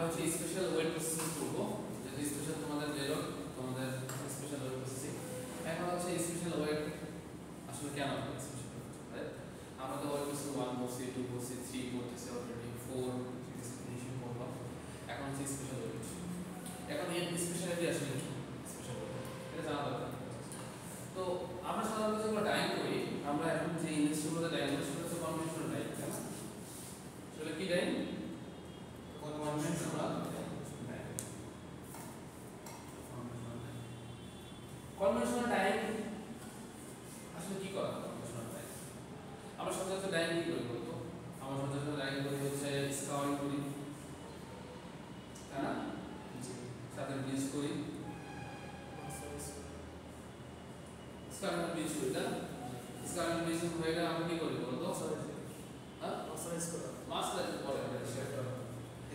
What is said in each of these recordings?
হচ্ছে special wait processing করব, যেহেতু স্পেশাল তোমাদের বেরো তোমাদের স্পেশাল ওয়েট প্রসেসিং। এখন হচ্ছে স্পেশাল ওয়েট আসলে কেন স্পেশাল ওয়েট, আমরা তো ওয়েট প্রসেসিং 1 করছি, 2 করছি, 3 করতেছি, অলরেডি 4 ফিনিশিং করব। এখন হচ্ছে স্পেশাল ওয়েট। এখন এই স্পেশালিটি আসলে কি স্পেশাল ওয়েট এটা জানা দরকার। তো আমরা সাধারণত যেগুলো ডাইং করি, আমরা এখন যে ইন্ডাস্ট্রিগুলোতে ডাইং করি সেটা হচ্ছে কনভেনশনাল ডাইং, তাই না? সেটা কি ডাইং? কনভেনশনাল কনভেনশনাল ডাইং আসলে কি করা হয়? কনভেনশনাল ডাইং আমরা সচরাচর ডাইং কি করি বলতো? আমরা সচরাচর ডাইং করি হচ্ছে স্কাউরিং করি, তাই না? সাথে ব্লিচ করি, স্কাউরিং ব্লিচ করি, তাই না? স্কাউরিং ব্লিচ হয়ে গেলে আমরা কি করি বলতো? হ্যাঁ, মাস্টারাইজ করা, মাস্টারাইজ পরে আমরা শেয়ার করা।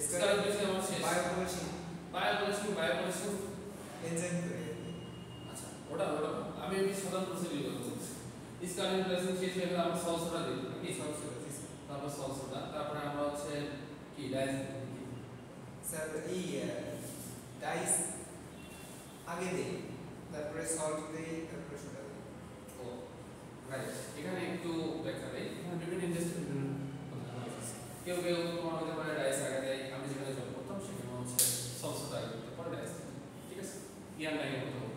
স্কাউরিং ব্লিচ আমরা শেষ বায়োপলিশিং এনজাইম করে। আচ্ছা, ওটা আমি সাধারণ প্রসিডিউর বলছি। স্কাউরিং ব্লিচিং শেষ হয়ে গেলে আমরা সলসোডা দিই, কি সলসোডা, তারপর সলসোডা, তারপরে আমরা হচ্ছে কি ডাইস দিই। স্যার এই ডাইস আগে দেই, তারপরে সল্ট দেই, তারপরে সোডা দেই। ও রাইট, এখানে একটু ব্যাখ্যা দেই। এখানে বিভিন্ন ইন্ডাস্ট্রি কেউ তোমার হতে পারে ডাইস আগে দেয়, আমি যেখানে জব করতাম সেখানে হচ্ছে সলসোডা আগে দিতে পরে ডাইস দিতে, ঠিক আছে? ইয়ান ডাইং করতে হবে,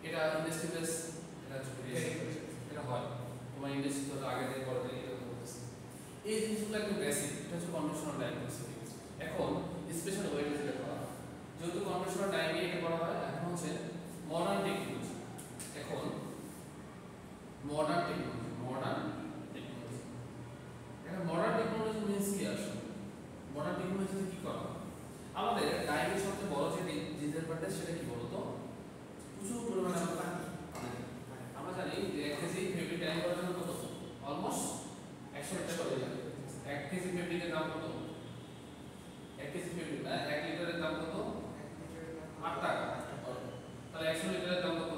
এটা ইন্ডাস্ট্রি বেস, এটা এটা হয় তোমার ইন্ডাস্ট্রি তো আগে দেয় পরে দেয়, এটা বলতেছে। এই জিনিসগুলো একদম বেসিক, এটা হচ্ছে কনভেনশনাল ডাইং প্রসিডিউর। এখন স্পেশাল ওয়েটে যেটা করা হয়, যেহেতু কনভেনশনাল ডাইং এটা করা হয়, এখন হচ্ছে মডার্ন টেকনোলজি। এখন মডার্ন টেকনোলজি এখন মডার্ন টেকনোলজি মিন্স কি আসলে? মডার্ন টেকনোলজিতে কি করা হয়? আমাদের ডাইংয়ের সবচেয়ে বড় যে ডিসঅ্যাডভান্টেজ সেটা কি বলতো? প্রচুর পরিমাণে আমরা জানি যে 1 কেজি ফেব্রিক ডাইং করার জন্য কত? অলমোস্ট 100 টাকা করে লাগে। 1 কেজি ফেব্রিকের দাম কত? 1 কেজি ফেব্রিক না, 1 লিটারের দাম কত? 8 টাকা। তাহলে 100 লিটারের দাম কত?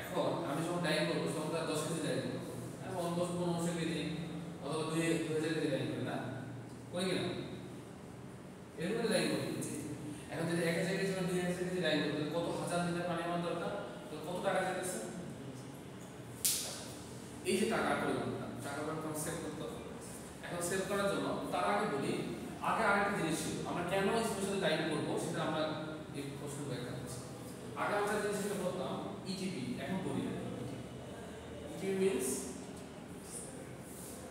এখন আমি যখন ডাইং করবো তখন 10 কেজি ডাইং করবো, আমি অলমোস্ট 1500 কেজি অথবা 2000 কেজি ডাইং করি, না করি কিনা? এরপরে ডাইং করি। এখন যদি 1000 কেজি বা 2000 কেজি ডাইং করতে কত হাজার লিটার পানি আমার দরকার, তো কত টাকা যেতেছে? এই যে টাকার পরিমাণটা, টাকার পরিমাণটা সেভ করতে হবে। এখন সেভ করার জন্য তার আগে বলি, আগে আরেকটা জিনিস ছিল, আমরা কেন স্পেশাল ডাইং করবো সেটা আমরা এই প্রশ্ন ব্যাখ্যা করছি। আগে আমরা যে জিনিসটা বলতাম ইটিপি, এখন বলি না। ETP means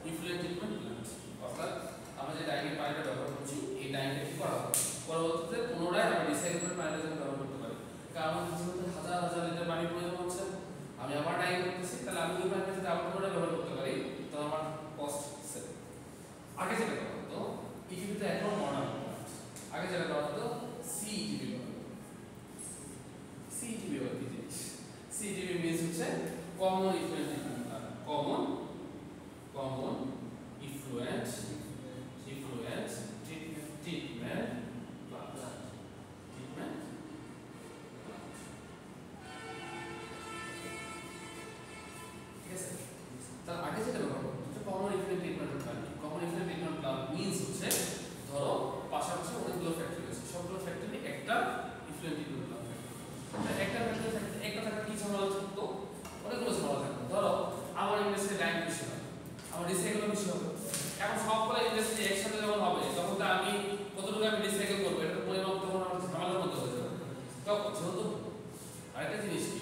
effluent treatment plant, অর্থাৎ আমরা যে ডাইংয়ের পানিটা ব্যবহার করছি এই ডাইংটা কি করা হবে? পরবর্তীতে পুনরায় আমরা রিসাইকেল পানিটা যেন ব্যবহার করতে পারি। কারণ যেহেতু হাজার হাজার লিটার পানি প্রয়োজন হচ্ছে, আমি আবার ডাইং করতেছি, তাহলে আমি ওই পানিটা যদি আবার পুনরায় ব্যবহার করতে পারি তো আমার কস্ট সেভ। আগে যেটা করা হতো ইটিপিতে এখন মডার্ন, আগে যেটা করা হতো সিইটিপি ব্যবহার হতো। সিইটিপি বলতে কি জিনিস? সিইটিপি মিন্স হচ্ছে common effluent treatment plan, common effluent treatment plan. ঠিক আছে? তার আগে যেটা ব্যবহার করতো হচ্ছে common effluent treatment plan. Common effluent treatment plan means হচ্ছে ধরো পাশাপাশি অনেকগুলো ফ্যাক্টরি আছে, সবগুলো ফ্যাক্টরি একটা ইফ্লুয়েন্ট ট্রিটমেন্ট প্ল্যান থাকে। একটা ফ্যাক্টরি একটা থাকার কি ঝামেলা থাকতো? অনেকগুলো ঝামেলা থাকতো। ধরো আমার ইন্ডাস্ট্রি ডাইং বেশি হবে, আমার রিসাইকেল বেশি হবে। এখন সবগুলো ইন্ডাস্ট্রি একসাথে যখন হবে তখন তো আমি কতটুকু আমি রিসাইকেল করবো এটার পরিমাপ তখন আমার ঝামেলার মধ্যে হয়ে যাবে। তখন যেহেতু আরেকটা জিনিস কি,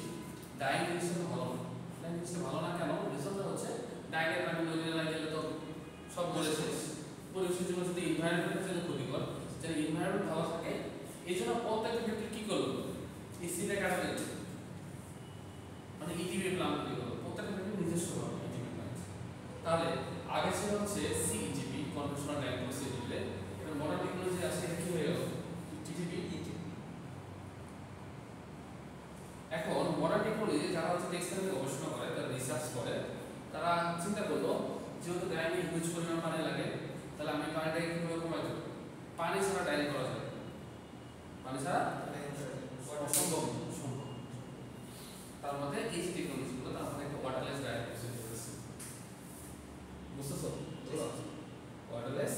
ডাইং জিনিসটা ভালো না। ডাইং জিনিসটা ভালো না কেন? রিজনটা হচ্ছে ডাইংয়ের পানি নদীতে না গেলে তো সব মরে শেষ। পরিবেশের জন্য যদি এনভায়রনমেন্টের জন্য ক্ষতিকর, যেন এনভায়রনমেন্ট ভালো থাকে এই জন্য প্রত্যেকটা ক্ষেত্রে কি করবো? এই সিটা কাটা দেবে, মানে ইটিপি প্ল্যান তৈরি করবো। প্রত্যেকটা ক্ষেত্রে নিজস্ব হবে ইটিপি প্ল্যান। তাহলে আগে ছিল হচ্ছে সিইটিপি, কনভেনশনাল ডাইং প্রসিডিউরে। এবার মডার্ন টেকনোলজি আসে, এটা কি হয়ে গেল? ইটিপি। এখন মডার্ন টেকনোলজি যারা হচ্ছে টেক্সটাইল গবেষণা করে, তারা রিসার্চ করে, তারা চিন্তা করলো যেহেতু ডাইংয়ে হিউজ পরিমাণ পানি লাগে, তাহলে আমি পানিটাকে কিভাবে কমাই দেবো? পানি ছাড়া ডাইং করা যায়, পানি ছাড়া অসম্ভব। তার মধ্যে এই যে টেকনোলজিগুলো, তার মধ্যে একটা ওয়াটারলেস ডাইং প্রসিডিউর আছে, বুঝতেছো? ওয়াটারলেস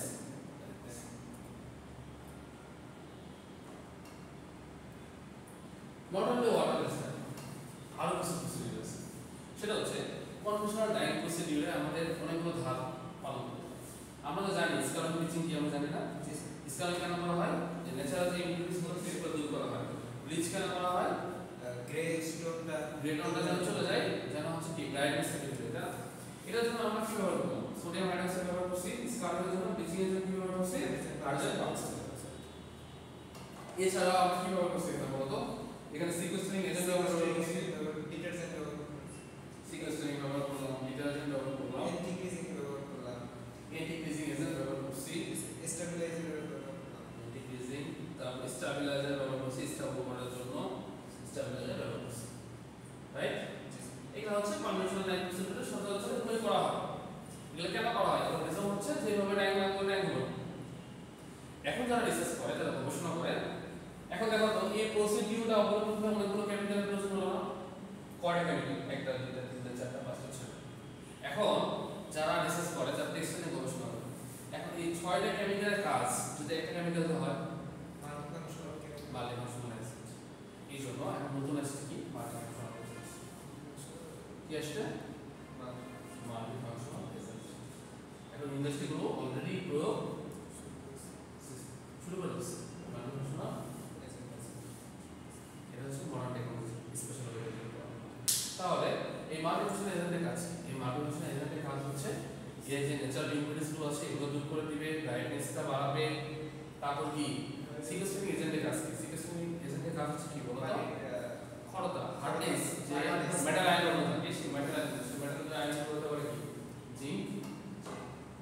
ব্লিচিং কি আমরা জানি না স্কালিং কেন করা হয় যে ন্যাচারাল যে ইম্পিউরিটিস গুলো সেগুলো দূর করা হয় ব্লিচ কেন করা হয় গ্রে টোনটা যেন চলে যায় যেন হচ্ছে কি ব্রাইটনেস থেকে চলে যায় এটার জন্য আমরা কি ব্যবহার করব সোডিয়াম হাইড্রোক্সাইড ব্যবহার করছি স্কালিং এর জন্য ব্লিচিং এর জন্য কি ব্যবহার করছি হাইড্রোজেন পারঅক্সাইড এছাড়া আমরা কি ব্যবহার করছি এটা বলতো এখানে সিকোয়েস্ট্রিং এজেন্ট ব্যবহার করছি ডিটারজেন্ট ব্যবহার করলাম সিকোয়েস্ট্রিং ব্যবহার করলাম ডিটারজেন্ট ব্যবহার করলাম অ্যান্টিক্রিজিং ব্যবহার করলাম অ্যান্টিক্রিজিং এজেন্ট ব্যবহার করছি স্টেবিলাইজার ব্যবহার করলাম অ্যান্টিক্রিজিং তারপর স্টেবিলাইজার ব্যবহার করছি স্টেবল করার জন্য স্টেবিলাইজার ব্যবহার করছি রাইট এটা হচ্ছে কনভেনশনাল নাইট্রোজেনের সচরাচর প্রয়োগ করা হয় এগুলো কেন করা হয় এর রিজন হচ্ছে যেভাবে ডায়াগ্রাম করে ডায়াগ্রাম এখন যারা রিসার্চ করে তারা গবেষণা করে এখন দেখো তো এই প্রসিডিউরটা অবলম্বন করে অনেকগুলো কেমিক্যাল প্রয়োজন হলো না কয়টা কেমিক্যাল একটা দুইটা তিনটা চারটা পাঁচটা ছয়টা এখন যারা রিসার্চ করে যারা টেক্সট নিয়ে গবেষণা করে এখন এই ছয়টা কেমিক্যালের কাজ যদি একটা কেমিক্যাল হয় মাল্টিফাংশনাল অ্যাসিড এই জন্য এখন নতুন অ্যাসিড কি মাল্টিফাংশনাল অ্যাসিড কি আসছে মাল্টিফাংশনাল অ্যাসিড এখন ইন্ডাস্ট্রিগুলো অলরেডি প্রয়োগ শুরু করে দিচ্ছে মাল্টিফাংশনাল অ্যাসিড এটা হচ্ছে মডার্ন টেকনোলজি স্পেশাল তাহলে এই মাল্টিফাংশনাল এজেন্টের কাজ এই মাল্টিফাংশনাল এজেন্টের কাজ হচ্ছে এই যে ন্যাচারাল ইম্পিউরিটিস গুলো আছে এগুলো দূর করে দিবে ব্রাইটনেসটা বাড়াবে তারপর কি সিকোয়েস্ট্রিং এজেন্টের কাজ কি সিকোয়েস্ট্রিং এজেন্টের কাজ হচ্ছে কি বলো তো খড়তা হার্ডনেস যে মেটাল আয়ন থাকে সেই মেটাল আয়ন সেই মেটাল আয়ন বলতে পারে কি জিঙ্ক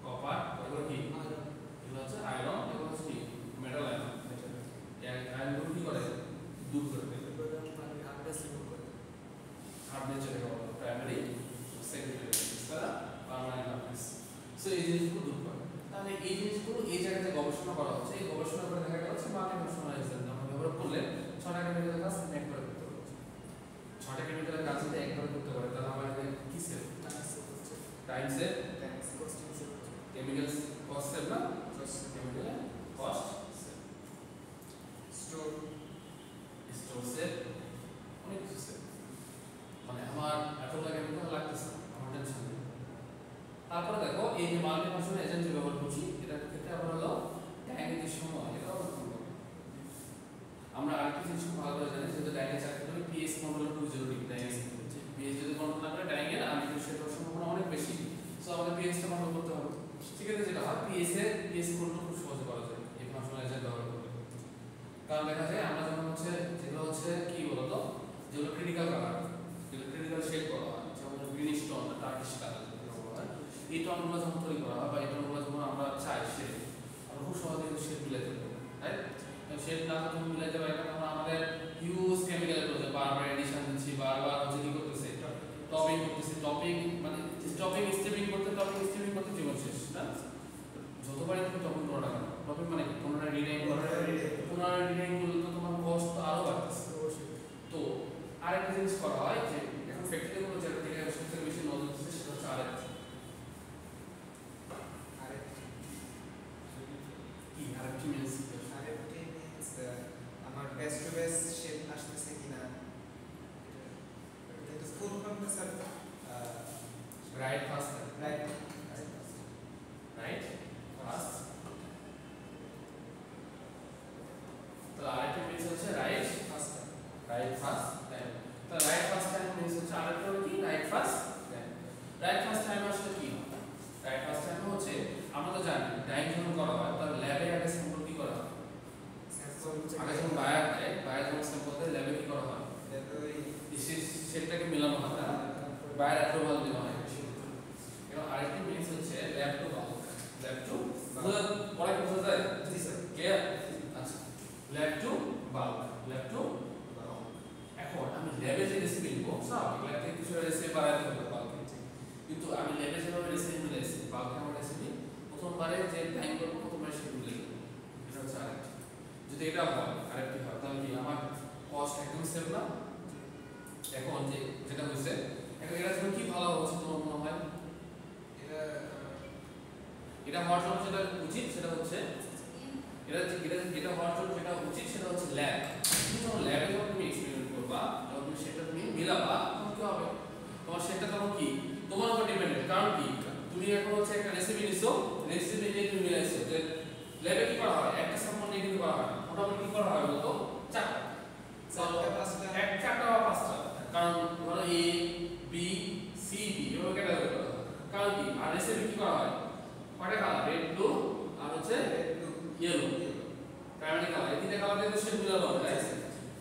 কপার এগুলো কি এগুলো হচ্ছে আয়রন এগুলো হচ্ছে কি মেটাল আয়ন এই আয়নগুলো কি করে দূর করে দেবে হার্ডনেস যেটাকে বলা প্রাইমারি সেকেন্ডারি তারা পার্মানেন্ট হার্ডনেস সো এই জিনিসগুলো দূর করে তাহলে এই জিনিসগুলো এই জায়গাতে গবেষণা করা হচ্ছে এই গবেষণা করে দেখা গেল যে মাল্টিফাংশনাল এজেন্ট আমরা ব্যবহার করলে ছয়টা কেমিক্যালের কাজ একবার করতে পারবো ছয়টা কেমিক্যালের কাজ যদি একবার করতে পারে তাহলে আমাদের কি save time save chemical cost save না chemical cost save store save অনেক কিছু সেভ মানে আমার এতগুলো কেমিক্যাল লাগতেছে আমার টেনশন নেই তারপরে দেখো এই যে মাল্টিফাংশনাল এজেন্ট যে ব্যবহার করছি এটার ক্ষেত্রে আবার হলো ডায়াগের যে সময় এটাও আমরা আরেকটা জিনিস খুব ভালো করে জানি যেহেতু ডায়াগের চাকরি করে পিএইচ কন্ট্রোল খুব জরুরি ডায়াগের পিএইচ যদি কন্ট্রোল না করে ডায়াগের আনইকুয়েশন হওয়ার সম্ভাবনা অনেক বেশি সো আমাদের পিএইচটা কন্ট্রোল করতে হবে সেক্ষেত্রে যেটা হয় পিএইচ কন্ট্রোল খুব সহজে করা যায় এই ফাংশনাল এজেন্ট ব্যবহার করে কারণ দেখা যায় আমরা যখন হচ্ছে যেগুলো হচ্ছে কি বলতো যেগুলো ক্রিটিক্যাল কালার যেগুলো ক্রিটিক্যাল শেড করা হয় যেমন গ্রিনিশ টোন ডার্কিশ কালার এই টোনগুলো যখন তৈরি করা হয় বা এই টোনগুলো যখন আমরা চাই শেড আমরা খুব সহজে কিন্তু শেড মিলাতে পারবো রাইট শেড না যখন মিলাতে পারি তখন আমাদের হিউজ কেমিক্যাল প্রয়োজন বারবার এডিশন দিচ্ছি বারবার হচ্ছে কি করতেছে টপিং করতেছে টপিং মানে টপিং স্টেপিং করতে জীবন শেষ না যতবারই তুমি টপিং করো না কেন টপিং মানে পুনরায় রিডাইন করলে তো তোমার কষ্ট আরো বাড়তেছে তো আরেকটা জিনিস করা হয় যে এখন ফ্যাক্টরিগুলো যেটা থেকে সবথেকে বেশি নজর দিচ্ছে সেটা হচ্ছে আরেকটা আমার বেস্ট টু বেস্ট শেপ আসতেছে কিনা এটা full form sir right first right first তো আরেকটা মিন্স হচ্ছে রাইট ফার্স্ট টাইম তো রাইট ফার্স্ট টাইম মিন্স হচ্ছে আরেকটা কি রাইট ফার্স্ট টাইম আসলে কি রাইট ফার্স্ট টাইম হচ্ছে আমরা তো জানি ডাইং যখন করা হয় তার ল্যাবে আগে স্যাম্পল কি করা হয় আগে যখন বায়ার যখন স্যাম্পল দেয় ল্যাবে কি করা হয় সেটাকে মেলানো হয় না বায়ার অ্যাপ্রুভাল দেওয়া হয় এবং আরেকটি মিন্স হচ্ছে ল্যাব টু পড়া কি বোঝা যায় জি স্যার ক্লিয়ার আচ্ছা ল্যাব টু এখন আমি ল্যাবে যে রেসিপি নিব স্বাভাবিক ল্যাব থেকে কিছু রেসিপি বানাতে হবে বাল্কে কিন্তু আমি ল্যাবে যেভাবে রেসিপি মিলাইছি বাল্কে আমার রেসিপি প্রথমবারে যে টাইম করবো প্রথমবারে সেটা মিলে যাবে এটা হচ্ছে আরেকটি যদি এটা হয় আরেকটি হয় তাহলে কি আমার কস্ট একদম সেভ না এখন যে যেটা হয়েছে এখন এটা যখন কি ভালো হচ্ছে তোমার মনে হয় এটা হওয়ার জন্য যেটা উচিত সেটা হচ্ছে যেটা হওয়ার জন্য যেটা উচিত সেটা হচ্ছে ল্যাব তুমি যখন ল্যাবে যখন তুমি এক্সপেরিমেন্ট করবা যখন তুমি সেটা তুমি মিলাবা তখন কি হবে তোমার সেটা তখন কি তোমার উপর ডিপেন্ডেন্ট কারণ কি তুমি এখন হচ্ছে একটা রেসিপি নিছো রেসিপি নিয়ে তুমি মিলাইছো যে করা হয় না, মোটামুটি কি করা হয় বলতো চারটা, চারটা বা পাঁচটা, কারণ ধরো এ বি সি ডি এভাবে ক্যাটাগরি করা হয়। কারণ কি আর রেসিপি কি করা হয় কয়টা কালার, রেড ব্লু আর হচ্ছে ইয়েলো, প্রাইমারি কালার, এই তিনটা কালার দিয়ে শেড মিলানো হবে, তাই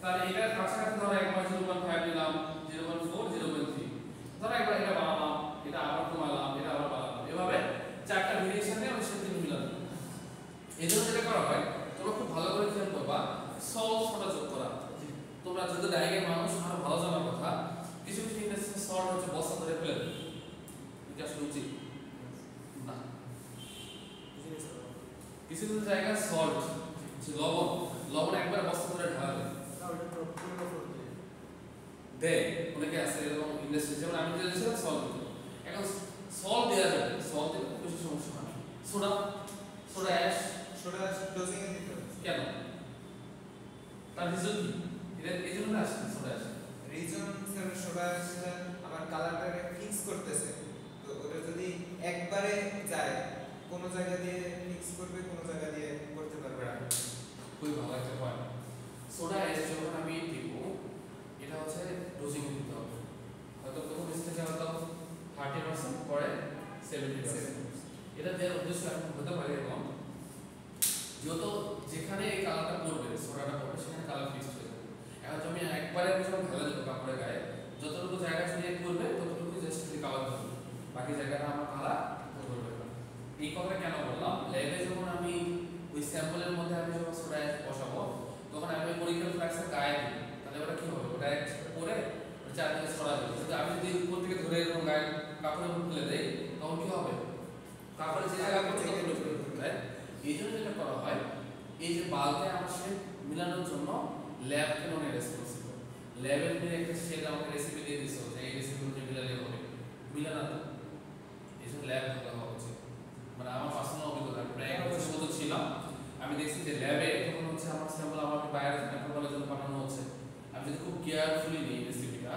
তাহলে এটার কাছাকাছি ধরো একবার 0.5 নিলাম, 0.4, 0.3, ধরো একবার এটা বানালাম, এটা আবার কমালাম, এটা আবার বানালাম, এভাবে চারটা ভেরিয়েশন দিয়ে আমরা শেড মিলানো। এই জন্য যেটা করা হয় তোমরা খুব ভালো করে খেয়াল করবা সল্টটা যোগ করা। তোমরা যদি ডায়াগ্রাম মানুষ আরো ভালো জানার কথা, কিছু কিছু ইন্ডাস্ট্রি সল্ট হচ্ছে বস্তা ধরে ফেলে দেবে, এটা আসলে উচিত না। কিছু কিছু জায়গায় সল্ট যে লবণ, লবণ একবার বস্তা ধরে ঢালা দেয়, অনেকে আছে এরকম ইন্ডাস্ট্রি, যেমন আমি যেটা ছিলাম সল্ট, এখন সল্ট দেওয়া যাবে, সল্ট দিলে খুব বেশি সমস্যা হয়। Soda, soda ash, soda dosing এ দিতে হবে কেন, তার রিজন কি, এটা এই জন্য না আসে soda ash reason sir soda অ্যাশটা আমার কালারটাকে ফিক্স করতেছে, তো ওটা যদি একবারে যায় কোন জায়গা দিয়ে ফিক্স করবে কোন জায়গা দিয়ে করতে পারবে না। খুবই ভালো একটা পয়েন্ট। সোডা অ্যাশ যখন আমি দিব, এটা হচ্ছে ডোজিং দিতে হবে, হয়তো প্রথম স্টেজে হয়তো 30%, পরে 70%। এটা দেওয়ার উদ্দেশ্য এখন হতে পারে এরকম, যেহেতু যেখানে এই কালারটা পড়বে, সোডাটা পড়বে, সেখানে কালার ফিক্সড হয়ে যাবে। এখন তুমি একবারে যখন ঢেলে দেবো কাপড়ের গায়ে, যতটুকু জায়গা ছড়িয়ে পড়বে ততটুকু জাস্ট কালার ধরবে, বাকি জায়গাটা আমার কালার ধরবে না। এই কথা কেন বললাম, ল্যাবে যখন আমি ওই স্যাম্পলের মধ্যে আমি যখন সোডা অ্যাশ বসাবো, তখন আমি পরীক্ষার ফ্লাক্সের গায়ে দিব, তাহলে ওটা কি হবে, ওটা একসাথে পরে চারদিকে ছড়া যাবে। যদি আমি যদি উপর থেকে ধরে এরকম গায়ে কাপড়ের উপর ফেলে দেই, তখন কি হবে, কাপড়ে যে জায়গা পড়ছে তখন তাই এই জন্য যেটা করা হয়, এই যে বাল্বে আমার শেড মিলানোর জন্য ল্যাব কেন অনেক রেসপন্সিবল। ল্যাবের মধ্যে একটা শেড আমাকে রেসিপি দিয়ে দিয়েছে যে এই রেসিপি অনুযায়ী মিলালে হবে, মিলানো তো এই জন্য ল্যাব ভালো হওয়া উচিত। মানে আমার পার্সোনাল অভিজ্ঞতা, আমি প্রায় 1 বছর মতো ছিলাম, আমি দেখছি যে ল্যাবে যখন হচ্ছে আমার স্যাম্পল আমাকে বাইরে ন্যাপথলিনের জন্য পাঠানো হচ্ছে, আমি যদি খুব কেয়ারফুলি নিই রেসিপিটা,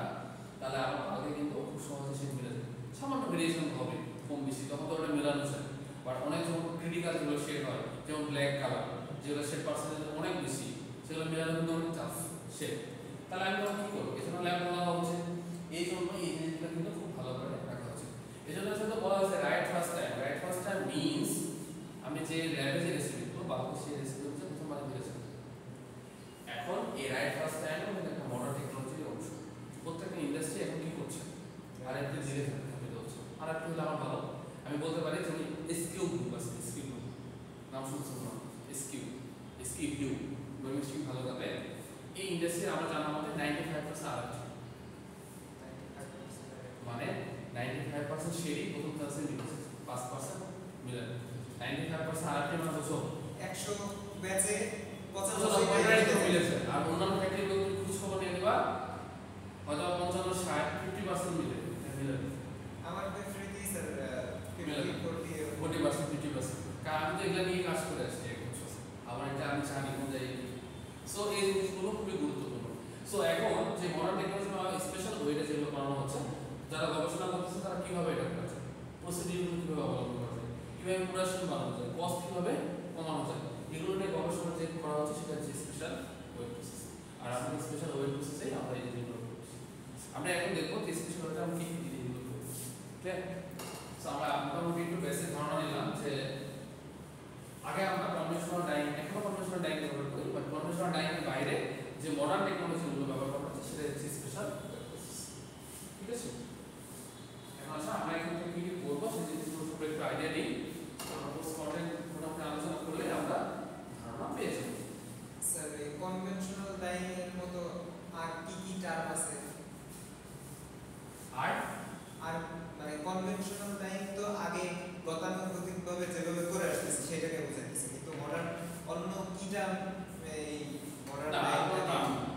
তাহলে আমার বাল্বে কিন্তু খুব সহজে শেড মিলে যাবে। সামান্য ভেরিয়েশন হবে কম বেশি, তখন তো ওটা মেলানো যায়। বাট অনেক যখন ক্রিটিক্যাল যেগুলো শেড হয়, যেমন ব্ল্যাক কালার, যেগুলো শেড পার্সেন্টেজ অনেক বেশি, সেগুলো মেলানো কিন্তু অনেক চান্স শেড, তাহলে আমি তখন কী করবো, এজন্য ল্যাব বলা হচ্ছে, এই জন্য এই জিনিসগুলো কিন্তু খুব ভালো করে রাখা হচ্ছে। এই জন্য আসলে বলা হচ্ছে right first time. Right first time means আমি যে ল্যাবে যে রেসিপি করবো বাকি সেই রেসিপি হচ্ছে প্রথমবার দিয়েছে। এখন এই রাইট ফার্স্ট টাইম একটা মডার্ন টেকনোলজির অংশ। প্রত্যেকটা ইন্ডাস্ট্রি এখন কি করছে, আর একটু ধীরে ধীরে হচ্ছে। আর একটু হলে আমার ভালো, আমি বলতে পারি যে এসকিউ গ্রুপ আছে, এসকিউ গ্রুপ নাম শুনছেন না, এসকিউ এসকিউ ডোমেস্টিক ভালো যাবে। এই ইন্ডাস্ট্রি আমার জানা মতে 95% আরআরটি, মানে 95% শেডই প্রথম ক্লাসে মিলেছে, 5% মিলে 95% আরআরটি মানে বুঝো 100 ব্যাচে 95% মিলেছে। আর অন্যান্য ফ্যাক্টরিগুলো তুমি খোঁজ খবর নিয়ে নেবা, হয়তো 55, 60, 50% মিলে মিলে। আমার ফ্যাক্টরিতেই স্যার 40%, কারণ আমি তো এগুলো নিয়ে কাজ করে আসছি 1 বছর, আমার এটা আমি জানি কোন জায়গায়। সো এই জিনিসগুলো খুবই গুরুত্বপূর্ণ। সো এখন যে মডার্ন টেকনোলজি বা স্পেশাল ওয়েটা যেগুলো বানানো হচ্ছে, যারা গবেষণা করতেছে তারা কিভাবে এটা করছে, প্রসিডিউরগুলো কিভাবে অবলম্বন করা যায়, কিভাবে প্রোডাকশন বানানো যায়, কস্ট কিভাবে কমানো যায়, এগুলো নিয়ে গবেষণা যে করা হচ্ছে সেটা হচ্ছে স্পেশাল ওয়েট প্রসেস। আর আমাদের স্পেশাল ওয়েট প্রসেসেই আমরা এই জিনিসগুলো করছি। আমরা এখন দেখবো যে স্পেশাল ওয়েটে আমরা কি কি জিনিসগুলো করছি, ঠিক আছে? সো আমরা মোটামুটি একটু বেসিক ধারণা নিলাম যে আগে আমরা কনভেনশনাল ডাইং, এখনো কনভেনশনাল ডাইং ব্যবহার করি, বাট কনভেনশনাল ডাইং এর বাইরে যে মডার্ন টেকনোলজিগুলো ব্যবহার করা হচ্ছে সেটা হচ্ছে স্পেশাল প্রসেস, ঠিক আছে? এখন আসলে আমরা এখান থেকে কি কি করবো সেই জিনিসগুলো সম্পর্কে একটু আইডিয়া নিই, আমরা পোস্ট কন্টেন্ট মোটামুটি আলোচনা করলে আমরা ধারণা পেয়ে যাবো। স্যার এই কনভেনশনাল ডাইং এর মতো আর কি কি টার্ম আছে? আর মানে কনভেনশনাল ডাইং তো আগে গতানুগতিকভাবে যেভাবে করে আসতেছে সেটাকে বোঝাইতেছে, কিন্তু মডার্ন অন্য কি টার্ম এই মডার্ন ডাইং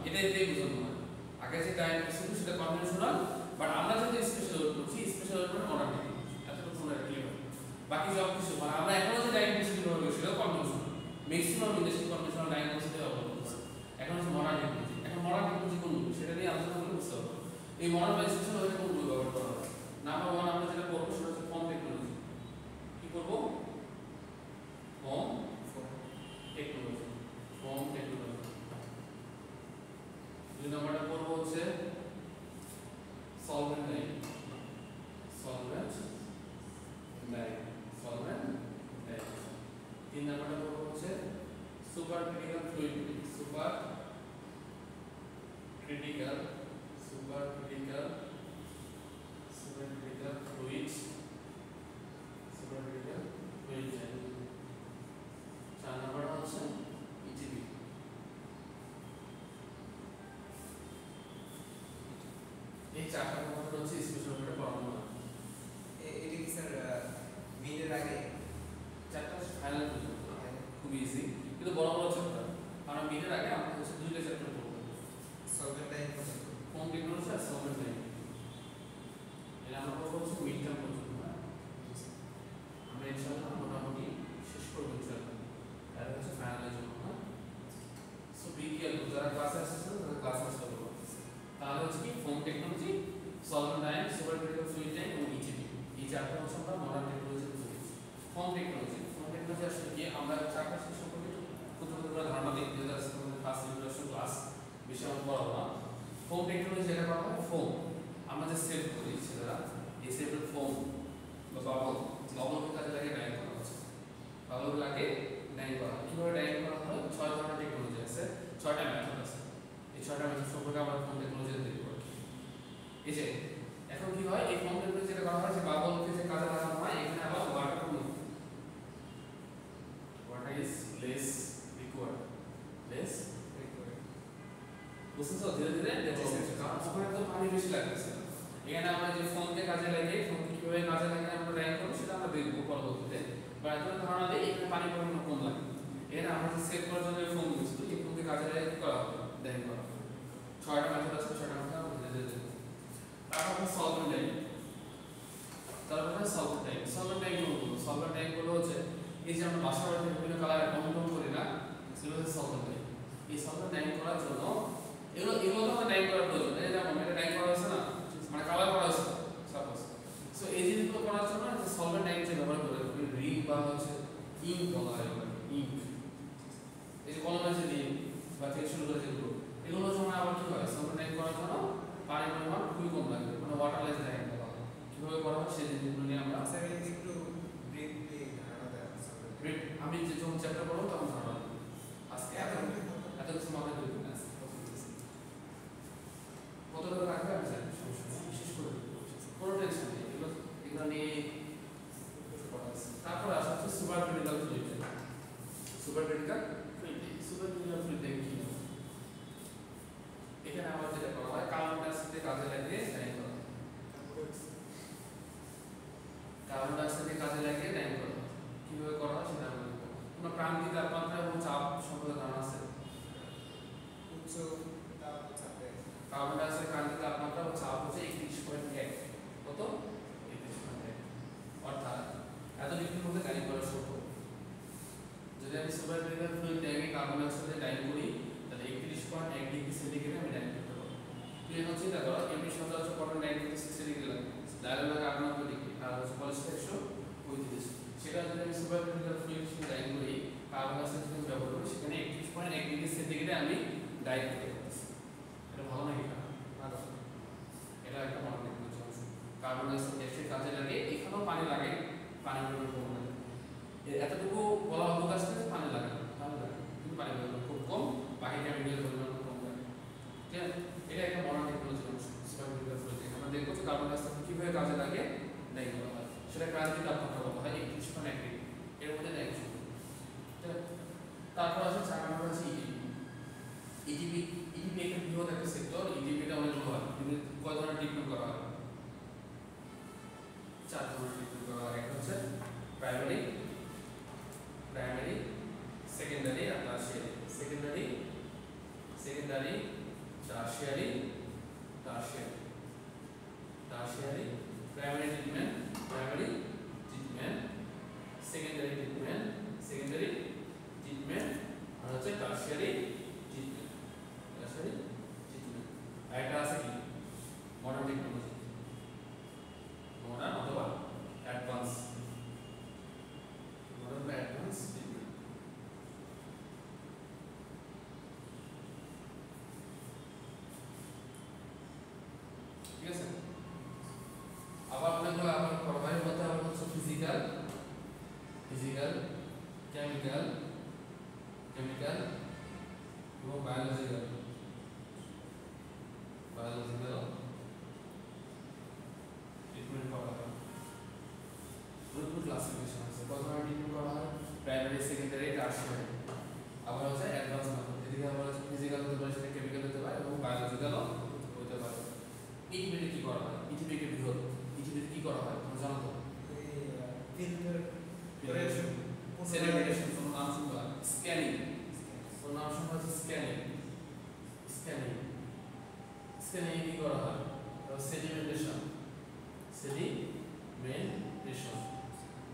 এটাই বুঝানো হয়। আগে যে ডাইং ছিল সেটা কনভেনশনাল, বাট আমরা যদি স্পেশাল ওয়েট করছি, স্পেশাল ওয়েট মানে মডার্ন টেকনোলজি, এতটুকু মনে রাখলে হবে। বাকি সব কিছু মানে আমরা এখনো যে ডাইং করছি ব্যবহার করি সেটা conventional, maximum industry conventional dyeing করছে অবলম্বন করে। এখন হচ্ছে মডার্ন টেকনোলজি। এখন মডার্ন টেকনোলজি কোনগুলো সেটা নিয়ে আলোচনা করলে বুঝতে হবে এই মডার্ন বা স্পেশাল ওয়েট কোনগুলো ব্যবহার করা হয়। নাম্বার 1 আমরা যেটা করবো সেটা হচ্ছে ফর্ম টেকনোলজি। কি করবো? Form technology. ফর্ম 3 নাম্বারটা পড়বো হচ্ছে super critical fluid, super critical fluid, চার নাম্বারটা হচ্ছে ইটিপি। এই চারটা কম্পোনেন্ট হচ্ছে স্পেশাল করে পড়ানো হয়। এটা কি স্যার মিডের আগে চারটা ফাইনাল পর্যন্ত খুব ইজি, কিন্তু বড় বড় চ্যাপ্টার। আমরা মিডের আগে আমরা হচ্ছে দুইটা চ্যাপ্টার পড়বো, সলভেন্ট টাইম পর্যন্ত ফোন টেকনোলজি আর সলভেন্ট টাইম। এটা আমরা পড়বো হচ্ছে মিড টার্ম পর্যন্ত। আমরা ইনশাআল্লাহ মোটামুটি শেষ করবো ইনশাআল্লাহ, এটা হচ্ছে ফাইনালের জন্য না। সো বিকেল যারা ক্লাসে আসছেন তারা ক্লাসে আসতে পারবো। তাহলে হচ্ছে কি phone technology, solvent time, super critical fluid time এবং ইটিপি, এই চারটা হচ্ছে আমরা মডার্ন টেকনোলজি বলি। ফোন টেকনোলজি আসলে কি আমরা চারটা শেষ সম্পর্কে ক্ষুদ্র ক্ষুদ্র ধারণা দিই, যেটা ফার্স্ট ইন্ট্রোডাকশন ক্লাস বিষয় আমরা পড়াবো না। ফোন টেকনোলজি যেটা করা হয়, ফোম আমরা যে সেভ করি ছেলেরা, এই সেভের ফোম বা বাবলকে কাজে লাগে ডাইং করা হচ্ছে। বাবলকে লাগে ডাইং করা হয়। কীভাবে ডাইং করা হয়? 6 ধরনের টেকনোলজি আছে, 6টা মেথড আছে। এই 6টা মেথড সম্পর্কে আমরা ফোন টেকনোলজি দেখব। এই যে এখন কি হয়, এই ফোন টেকনোলজি যেটা করা হয় যে বাবলকে যে কাজে লাগানো হয়, এখানে আবার ওয়াটার is less required, বুঝছেন তো? ধীরে ধীরে ডেভেলপ হচ্ছে, কারণ ওখানে তো পানি বেশি লাগতেছে। এখানে আমরা যে ফোনকে কাজে লাগিয়ে ফোনকে কিভাবে কাজে লাগিয়ে আমরা র্যাঙ্ক করবো সেটা আমরা দেখবো পরবর্তীতে। বা এখন ধারণা দেই এখানে পানি পরিমাণ কম লাগে, এখানে আমরা যে সেভ করার জন্য ফোন ইউজ করি, এই ফোনকে কাজে লাগিয়ে কি করা হবে? র্যাঙ্ক করা হবে। 6টা মেথড আছে, 6টা মেথড আমরা ধীরে ধীরে দেখবো। তারপর সলভেন্ট টাইম, সলভেন্ট টাইম গুলো হচ্ছে এই যে আমরা বাসা বাড়িতে বিভিন্ন কালারের কম্পোনেন্ট করি না, সেগুলো হচ্ছে সলভেন্ট টাইম। এই সলভেন্ট টাইম করার জন্য এগুলো তো আমরা টাইম করার প্রয়োজন। এই যেমন এটা টাইম করা হয়েছে না, মানে কালার করা হয়েছে সাপোজ। সো এই জিনিসগুলো করার জন্য যে সলভেন্ট টাইম যে ব্যবহার করে রিং বা হচ্ছে ইঙ্ক বলা হয়, ইঙ্ক, এই যে কলমের যে ইঙ্ক বা থেকে শুরু করে যেগুলো, এগুলো সময় আবার কি হয়, সলভেন্ট টাইম করার জন্য পানির পরিমাণ খুবই কম লাগবে, মানে ওয়াটারলেস টাইম বলা হয়। কিভাবে করা হয় সেই জিনিসগুলো নিয়ে আমরা একটু ধারণা দেওয়া আমি যে যখন চ্যাপ্টার পড়বো তখন ধারণা দেবো। আজকে এত কিছু মাথায় ধরবে না, কতটা রাখবে আমি জানি, সমস্যা নেই, বিশেষ করে কোনো টেনশন নেই, এগুলো নিয়ে পড়া আছে। তারপরে আসা হচ্ছে সুপার ক্রিটিক্যাল ফ্লুইড। কি? এখানে আবার যেটা করা হয়, কার্বন ডাইঅক্সাইডকে কাজে লাগিয়ে ডাইং করা হয়। কার্বন ডাইঅক্সাইডকে কাজে লাগিয়ে ডাইং করা হয়। কিভাবে করা হয় সেটা আমরা দেখব। কোনো প্রান্তিক তাপমাত্রা এবং চাপ সম্পর্কে ধারণা আছে? উচ্চ চাপে কার্বন ডাইঅক্সাইড প্রান্তিক তাপমাত্রা ও চাপ হচ্ছে 31.1, কত? 31.1, অর্থাৎ এত ডিগ্রির মধ্যে ডাইং করা সম্ভব। যদি আমি সুপার ক্রিটিক্যাল ফ্লুইড ট্যাঙ্কে কার্বন ডাইঅক্সাইডে ডাইং করি, তাহলে 31.1 ডিগ্রি সেন্টিগ্রেডে আমি ডাইং করতে পারবো। তুই এখন চিন্তা করো, এমনি সচরাচর কটন ডাইং করতে 60 ডিগ্রি লাগে, ডাইরেক্ট লাগে 98 ডিগ্রি, আর হচ্ছে পলিস্টার 135। সেটা যদি আমি সুপার ক্রিটিক্যাল ফ্লুইড ডাইং করি, কার্বন ডাইঅক্সাইড যদি ব্যবহার করি, সেখানে 31.1 ডিগ্রি সেন্টিগ্রেডে আমি ডাইং করতে পারতেছি। এটা ভালো নাকি না? ভালো। এটা একটা ভালো টেকনোলজি আছে। কার্বন ডাইঅক্সাইড গ্যাসের কাজে লাগে, এখানেও পানি লাগে, পানির পরিমাণ কম লাগে। এতটুকু বলা অদ্ভুত আসছে যে পানি লাগে, কিন্তু পানি পরিমাণ খুব কম, বাকি কেমিক্যালের পরিমাণ কম লাগে। ঠিক আছে, এটা একটা মডার্ন টেকনোলজি অংশ। সুপার ক্রিটিক্যাল ফ্লুইড আমরা দেখবো যে কার্বন ডাইঅক্সাইড কিভাবে কাজে লাগে ডাইং করা হয়, সেটা প্রান্তিক তাপমাত্রা বলা হয় 31.1 ডিগ্রি, এর মধ্যে ডাইং শুরু। তারপর আছে 4 নম্বর আছে ইটিপি। ইটিপি একটা বৃহৎ একটা সেক্টর। ইটিপিটা অনেকগুলো হয়। ইটিপি কয় ধরনের ট্রিটমেন্ট করা হয়? 4 ধরনের ট্রিটমেন্ট করা হয়। একটা হচ্ছে প্রাইমারি, সেকেন্ডারি আর tertiary. Secondary, tertiary, primary treatment, secondary treatment, আর হচ্ছে টারশিয়ারি ট্রিটমেন্ট। আর একটা আছে কি মডার্ন টেকনোলজি, মডার্ন অথবা অ্যাডভান্স ট্রিটমেন্ট। ঠিক আছে, আবার অনেকগুলো আবার পড়ার মধ্যে আবার হচ্ছে ফিজিক্যাল, কেমিক্যাল, কেমিক্যাল কেমিক্যাল এবং বায়োলজিক্যাল বায়োলজিক্যাল ট্রিটমেন্ট করা হয়। দুটো ক্লাসিফিকেশন আছে, প্রথমে ট্রিটমেন্ট করা হয় প্রাইমারি, সেকেন্ডারি, টারশিয়ারি। আবার হচ্ছে অ্যাডভান্স মেথড, এদিকে আবার হচ্ছে ফিজিক্যাল হতে পারে, সেটা কেমিক্যাল হতে পারে এবং বায়োলজিক্যালও হতে পারে। ইটিপিতে কি করা হয়? ইটিপিকে বৃহৎ ইটিপিতে কি করা হয় তোমরা জানো তো? ফিল্টারেশন, সেডিমেন্টেশন, কোন নাম শুনবা? স্ক্যানিং, কোন নাম শুনবা? হচ্ছে স্ক্যানিং। স্ক্যানিং স্ক্যানিং কি করা হয়? Sedimentation, sedimentation.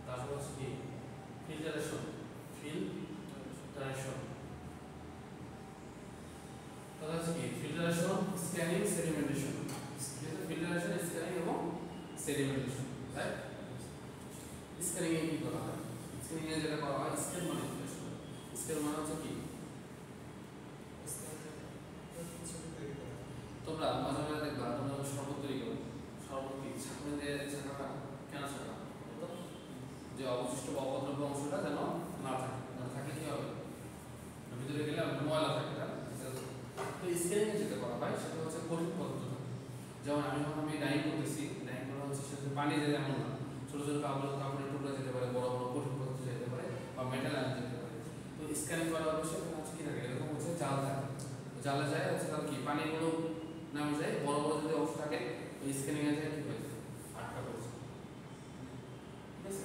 তারপর হচ্ছে কি? Filtration, filtration. তাহলে হচ্ছে কি? Filtration, scanning, sedimentation. যেটা ফিল্টারেশন, স্ক্যানিং এবং সেডিমেন্টেশন, রাইট? স্ক্যানিং এ কি করা হয়? স্ক্যানিং এ যেটা করা হয় স্কেল ম্যানিপুলেশন। স্কেল মানে হচ্ছে কি? তোমরা মাঝে মাঝে দেখবা তোমরা শরবত তৈরি করো, শরবত কি ছাঁকনি দিয়ে ছাঁকা, কেন ছাঁকা? যে অবশিষ্ট বা অপদ্রব্য অংশটা যেন না থাকে, না থাকলে কি হবে? ভিতরে গেলে ময়লা থাকে, তো স্কেলিং যেটা করা হয় সেটা হচ্ছে কঠিন পদ্ধতি। যেমন আমি ডাইং করতেছি, ডাইং করা হচ্ছে সেটা পানি যেতে এমন না, ছোট ছোট কাপড়ের টুকরা যেতে পারে, বড় বড় কঠিন পদ্ধতি যেতে পারে, বা মেটাল আয়ন যেতে পারে। তো স্ক্যানিং করা হচ্ছে সেখানে হচ্ছে কি থাকে, এরকম হচ্ছে জাল থাকে, জালে যায় হচ্ছে তার কি পানিগুলো নামে যায়, বড় বড় যদি অংশ থাকে ওই স্ক্যানিং এ যায় কি হয়ে যায়, আটকা পড়ছে। ঠিক আছে,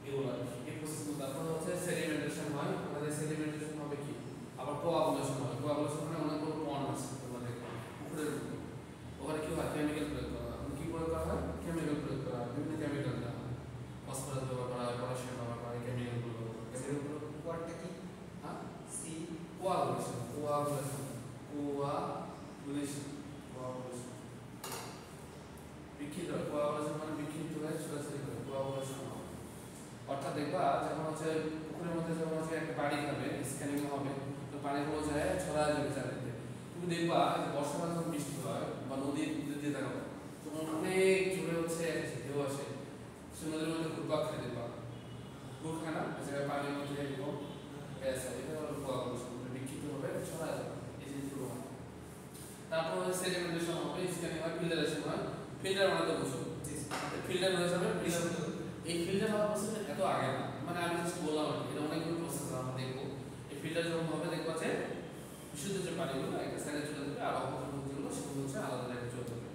এগুলো এই প্রসেসগুলো। তারপর হচ্ছে সেডিমেন্টেশন হয়, আমাদের সেডিমেন্টেশন হবে কি? আবার কোয়াগুলেশন হয়। কোয়াগুলেশন মানে অনেকগুলো পন্ড আছে তোমরা দেখবে পুকুরের মধ্যে, ওখানে কি হয়? কেমিক্যাল প্রয়োগ করা হয়। কি প্রয়োগ করা হয়? কেমিক্যাল প্রয়োগ করা হয়, বিভিন্ন কেমিক্যাল দেওয়া হয়, ফসফরাস ব্যবহার করা হয়, পটাশিয়াম ব্যবহার করা হয়, কেমিক্যালগুলো ওয়ার্ডটা কি? হ্যাঁ, সি কোয়াগুলেশন, কোয়াগুলেশন, কোয়াগুলেশন, কোয়াগুলেশন। বিক্ষিপ্ত হয়, কোয়াগুলেশন মানে বিক্ষিপ্ত হয়ে ছোটাছুটি করে, কোয়াগুলেশন হয়। অর্থাৎ দেখবা যখন হচ্ছে পুকুরের মধ্যে যখন হচ্ছে একটা পানি খাবে, স্ক্যানিং হবে, তো পানিগুলো যায় ছড়ায় যাবে চারিদিকে। তুমি দেখবা যে বর্ষাকালে যখন বৃষ্টি হয় বা নদীর দিয়ে দেখো তখন অনেক জোরে হচ্ছে ঢেউ আসে, সে নদীর মধ্যে ঘুরপাক খেয়ে দেখবা, ঘুর খায় না, জায়গায় পানির মধ্যে এরকম গ্যাস হয়, এটা হলো কোয়াগুলেশন, বিক্ষিপ্ত হবে ছড়ায় যাবে, এই জিনিসগুলো হয়। তারপর হচ্ছে সেডিমেন্টেশন হবে, স্ক্যানিং হয়, ফিল্টারেশন হয়। ফিল্টার মানে তো বুঝো, ফিল্টার হয়ে যাবে। এই ফিল্টার হওয়ার প্রসেস এত আগে না, মানে আমি জাস্ট বললাম আর কি, এটা অনেকগুলো প্রসেস আমরা দেখবো। এই ফিল্টার যখন হবে দেখবো যে বিশুদ্ধ যে পানিগুলো একটা সাইডে চলে যাবে, আর অপরিশুদ্ধ যেগুলো সেগুলো হচ্ছে আলাদা জায়গায় চলে যাবে।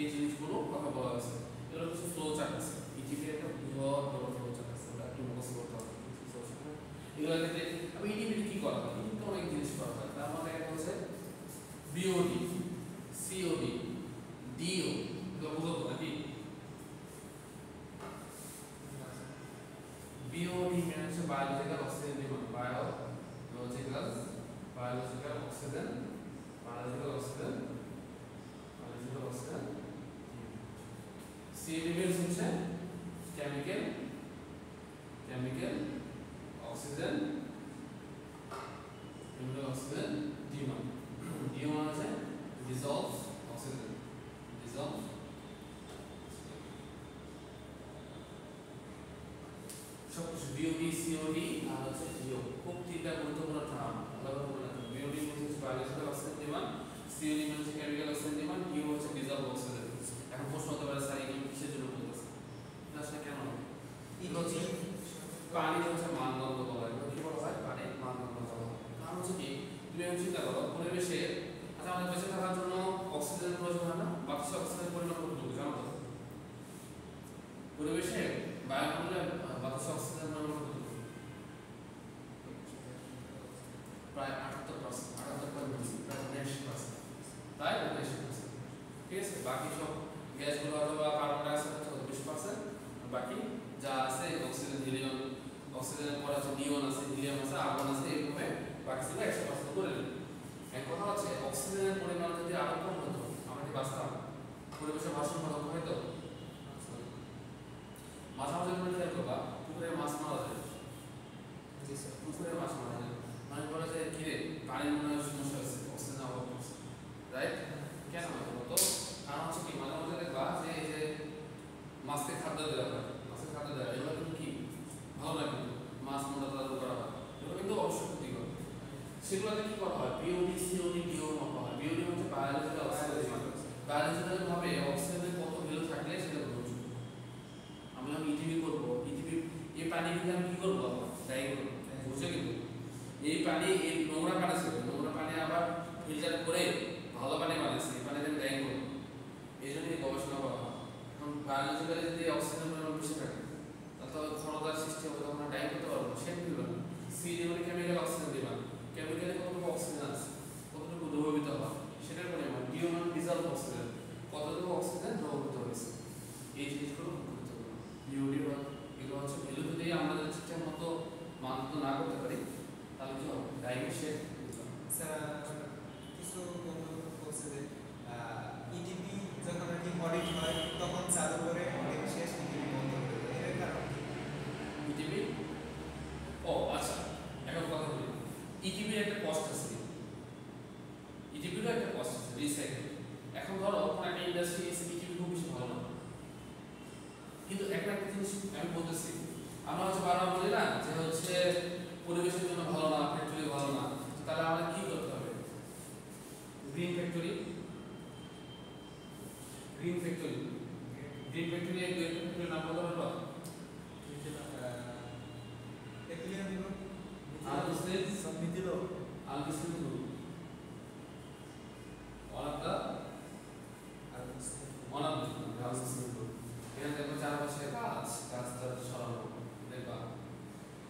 এই জিনিসগুলো কথা বলা হয়েছে, এগুলো কিছু ফ্লো চার্ট আছে, ইটিপি একটা বৃহৎ বড় ফ্লো চার্ট আছে, ওটা একটু মুখস্থ করতে হবে। এগুলো ক্ষেত্রে আমি ইটিপিতে কি করা হয়? ইটিপিতে অনেক জিনিস করা হয়, তার মধ্যে একটা হচ্ছে বিওডি, সিওডি, ডিও, এগুলো বুঝো তো নাকি? BOD মানে হচ্ছে biological oxygen demand, biological oxygen, biological oxygen. COD means হচ্ছে কেমিক্যাল অক্সিজেন ডিমান্ড। DO মানে হচ্ছে dissolved oxygen, dissolved। সবকিছু BOD, COD আর হচ্ছে DO, খুব তিনটা গুরুত্বপূর্ণ টার্ম, আলাদা করে রাখবেন। BOD হচ্ছে বায়োলজিক্যাল অক্সিজেন ডিমান্ড, COD হচ্ছে কেমিক্যাল অক্সিজেন ডিমান্ড, DO হচ্ছে ডিজলভ অক্সিজেন। এখন প্রশ্ন হতে পারে স্যার এগুলো কিসের জন্য বলতেছে? এটা আসলে কেন হবে? এগুলো হচ্ছে পানির হচ্ছে মানদণ্ড বলা হয়, কি বলা হয়? পানির মানদণ্ড বলা হয়। কারণ হচ্ছে কি, তুমি এখন চিন্তা করো পরিবেশে, আচ্ছা আমাদের বেঁচে থাকার জন্য অক্সিজেন প্রয়োজন হয় না? বাতাসে অক্সিজেনের পরিমাণ কতটুকু জানো তো? পরিবেশে বায়ুমণ্ডলে বাতাসে অক্সিজেনের পরিমাণ কতটুকু? প্রায় 78%, 78%, প্রায় 79%, তাই 79%। ঠিক আছে, বাকি সব গ্যাসগুলো অথবা কার্বন ডাই অক্সাইড হচ্ছে 20%, বাকি যা আছে অক্সিজেন, হিলিয়াম, অক্সিজেনের পরে আছে নিয়ন আছে, হিলিয়াম আছে, আর্গন আছে, এইভাবে বাকি ছিল 100% করে নিন। এক কথা হচ্ছে অক্সিজেনের পরিমাণ যদি আরো কম হতো আমরা কি বাঁচতাম? পরিবেশের ভারসাম্য রক্ষা হতো? মাঝে মাঝে তুমি খেয়াল করবা পুকুরে মাছ মারা যায়, পুকুরে মাছ মারা যায়, মানে বলে যে কিরে পানির মনে হয় সমস্যা হচ্ছে, অক্সিজেন অভাব হচ্ছে, রাইট? কেন হয় বলতো? কারণ হচ্ছে কি মাঝে মাঝে দেখবা যে এই যে মাছকে খাদ্য দেওয়া হয়, মাছের খাদ্য দেওয়া, এগুলো কিন্তু কি ভালো লাগে, মাছ মোটা তাজা করা হয়, কিন্তু অবশ্যই ক্ষতিকর। সেগুলোতে কি করা হয়, বিওডি সিওডি ডিও মাপা হয়। বিওডি হচ্ছে বায়োলজিক্যাল অক্সিজেন ডিমান্ড। বায়োলজিক্যাল ভাবে অক্সিজেনের কত ভ্যালু থাকলে সেটা বুঝবো। আমি ইটিভি করব, ইটিভি এই পানি কিন্তু আমি কি করবো, ডাই করবো, বুঝছো? কিন্তু এই পানি, এই নোংরা পানি ছিল, নোংরা পানি আবার ফিল্টার করে ভালো পানি বানাইছে, এই পানি আমি ডাই করবো। এই জন্য এই গবেষণা করা হয়। এখন বায়োলজিক্যালি যদি অক্সিজেন পরিমাণ বেশি থাকে তাহলে ক্ষণতার সৃষ্টি হবে, তখন ডাই করতে পারবো। সেটা কি বলবো, সি যেমন কেমিক্যাল অক্সিজেন ডিমান্ড, কেমিক্যালি কতটুকু অক্সিজেন আছে, কতটুকু দ্রবীভূত হয় সেটার পরিমাণ। ডিও মানে ডিজলভ অক্সিজেন, কতটুকু অক্সিজেন দ্রবীভূত হয়েছে, এই জিনিসগুলো গুরুত্বপূর্ণ। বিওডি এগুলো হচ্ছে ভ্যালু যদি আমরা ঠিকঠাক মতো মানদণ্ড না করতে পারি তাহলে কি হবে, ডাইভে শেড স্যার কিছু বন্ধু বলছে যে ইটিপি যখন আর কি অডিট হয় তখন চালু করে অডিট শেষ ইটিপি বন্ধ করে দেয়, এর কারণ কি? ইটিভি, ও আচ্ছা, এখন কথা বলি। ইটিভির একটা কস্ট আছে, ইটিভিরও একটা কস্ট আছে, রিসাইকেল। এখন ধরো কোনো একটা ইন্ডাস্ট্রি এসে ইটিভি খুব বেশি ভালো না, কিন্তু একটা জিনিস আমি বলতেছি, আমরা হচ্ছে বারবার বলি না যে হচ্ছে পরিবেশের জন্য ভালো না, ফ্যাক্টরি ভালো না, তাহলে আমাদের কি করতে হবে? Green factory, green factory, green factory এক দুই ফ্যাক্টরির নাম বলতে পারবো?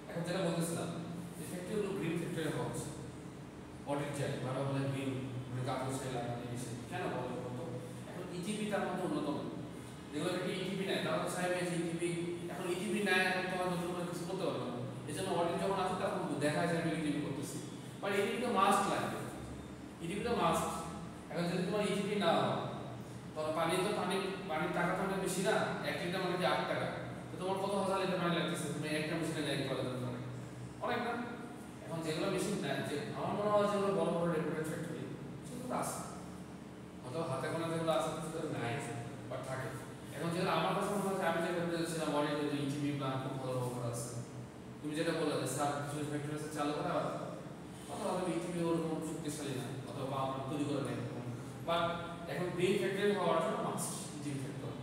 এখন যেটা বলতেছিলাম যে ফ্যাক্টরিগুলো গ্রিন ফ্যাক্টরি হওয়া উচিত, অডিট যায় ভালো বলে গ্রিন, মানে কাপড় সেলাই লাগানো এসে কেন বলে বলতো? এখন ইটিভি তার মধ্যে অন্যতম, যেগুলো থেকে ইটিভি নেয় তারা তো চাইবে যে ইটিভি, এখন ইটিভি নেয়, এখন তোমার নতুন করে কিছু করতে পারবে না। এই জন্য অডিট যখন আসে তখন দেখা যায় আমি ইটিভি করতেছি, বাট ইটিভি তো মাস্ট লাগবে, ইটিভি তো মাস্ট। এখন যদি তোমার ইটিভি না হয়, তোমার পানি তো পানির টাকা তো অনেক বেশি না, 1 লিটার মানে কি 8 টাকা, তো তোমার কত হাজার লিটার পানি লাগতেছে, তুমি একটা মেশিনে যাই করার জন্য অনেক না। এখন যেগুলো মেশিন নেয়, যে আমার মনে হয় যেগুলো বড় বড় রেপুটেড ফ্যাক্টরি সেগুলো আছে, অথবা হাতে গোনা যেগুলো আছে সেগুলো নাই বাট থাকে। এখন যেগুলো আমার কাছে মনে হয়, আমি যে ফ্যাক্টরি ছিলাম অডিট ইটিভি প্ল্যান্ট খুব ভালো ব্যবহার আছে। তুমি যেটা বললে যে স্যার কিছু ফ্যাক্টরি আছে চালু করা, অথবা আমি ইটিভি ওরকম শক্তিশালী না, অথবা আমরা তৈরি করে নেই, বাট এখন গ্রিন ফ্যাক্টরি হওয়ার জন্য মাস্ট ইটিভি ফ্যাক্টরি।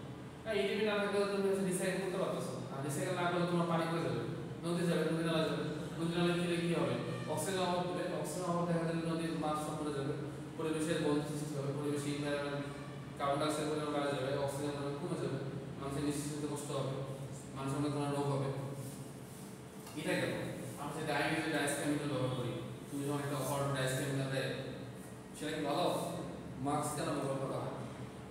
ইটিভি না থাকলে তুমি রিসাইকেল করতে পারতেছো, আর রিসাইকেল না করলে তোমার পানি করে যাবে, নদী যাবে, নদী নালা যাবে, নদী নালা গেলে কি হবে, অক্সিজেন অভাব হবে, অক্সিজেন অভাব দেখা দিলে নদীর মাছ সব মরে যাবে, পরিবেশের বন্ধ সৃষ্টি হবে, পরিবেশে এনভায়রনমেন্ট কার্বন ডাইঅক্সাইড পরিমাণ বেড়ে যাবে, অক্সিজেন পরিমাণ কমে যাবে, মানুষের নিঃশ্বাস নিতে কষ্ট হবে, মানুষের মধ্যে কোনো রোগ হবে। এটা কেন আমরা যে ডাইনিজে ডাইস কেমিক্যাল ব্যবহার করি, তুমি যখন একটা হট ডাইস কেমিক্যাল দেয় সেটা কি ভালো? মাস্ক কেন ব্যবহার করা হয়?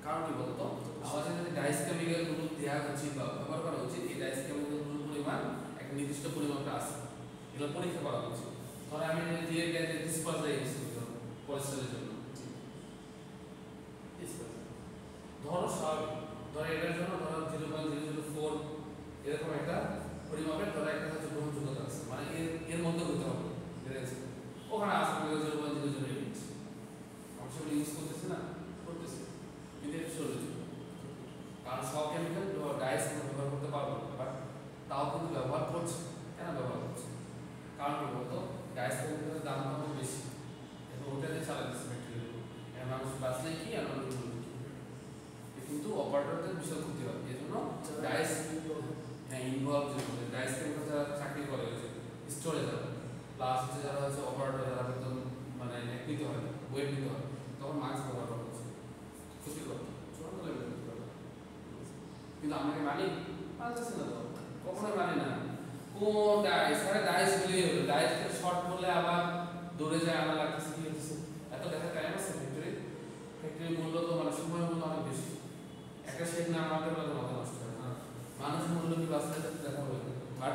কারণ কি বলতো, আমাদের যদি ডাইস কেমিক্যালগুলো দেওয়া উচিত বা ব্যবহার করা উচিত, এই ডাইস কেমিক্যালগুলোর পরিমাণ একটা নির্দিষ্ট পরিমাণটা আছে, এগুলো পরীক্ষা করা উচিত। ধরো আমি দিয়ে গ্যাসে ডিসপার্সার ইউজ করি পরিষ্কারের জন্য, ধরো স্বাভাবিক, ধরো এটার জন্য ধরো 0.004 এরকম একটা পরিমাপের ধরো একটা হচ্ছে গ্রহণযোগ্যতা আছে, মানে এর মধ্যে হতে হবে, ওখানে আসলে 0.008 আমরা সেগুলো ইউজ করতেছি না, করতেছি, কিন্তু এটা সরে যাবে, কারণ সব কেমিক্যাল ডাইস ব্যবহার করতে পারবো, বাট তাও কিন্তু ব্যবহার করছে। কেন ব্যবহার করছে? কারণ কি বলতো, ডাইস কেমিক্যালের দাম তো বেশি, এখন ওটা দিয়ে চালাতেছে ফ্যাক্টরিগুলো, মানুষ বাঁচলে কি আর মানুষ কিন্তু অপারেটরদের বিশাল ক্ষতি হয়। এই জন্য ডাইস ইনভলভ, যে ডাইস কেমিক্যাল যারা চাকরি করে স্টোরে যারা, প্লাস হচ্ছে যারা হচ্ছে অপারেটর, যারা বেতন মানে নিতে হয়, ওয়েট নিতে হয়, তখন মাস্ক ব্যবহার করা হচ্ছে, ক্ষতিকর, চূড়ান্ত লেভেলের ক্ষতিকর। কিন্তু আমাকে মানি মানতেছে না, তো কখনোই মানি না। কোন ডাইস, আরে ডাইস বলেই হলো, ডাইস শর্ট করলে আবার দৌড়ে যায়, আনা লাগতেছে, কি হচ্ছে, এত দেখা টাইম আছে ফ্যাক্টরির মূল্য তো মানে সময় মূল্য অনেক বেশি, একটা শেড না আমাদের বলে মাথা নষ্ট হয় না, মানুষের মূল্য কি বাঁচতে দেখা হবে, বাট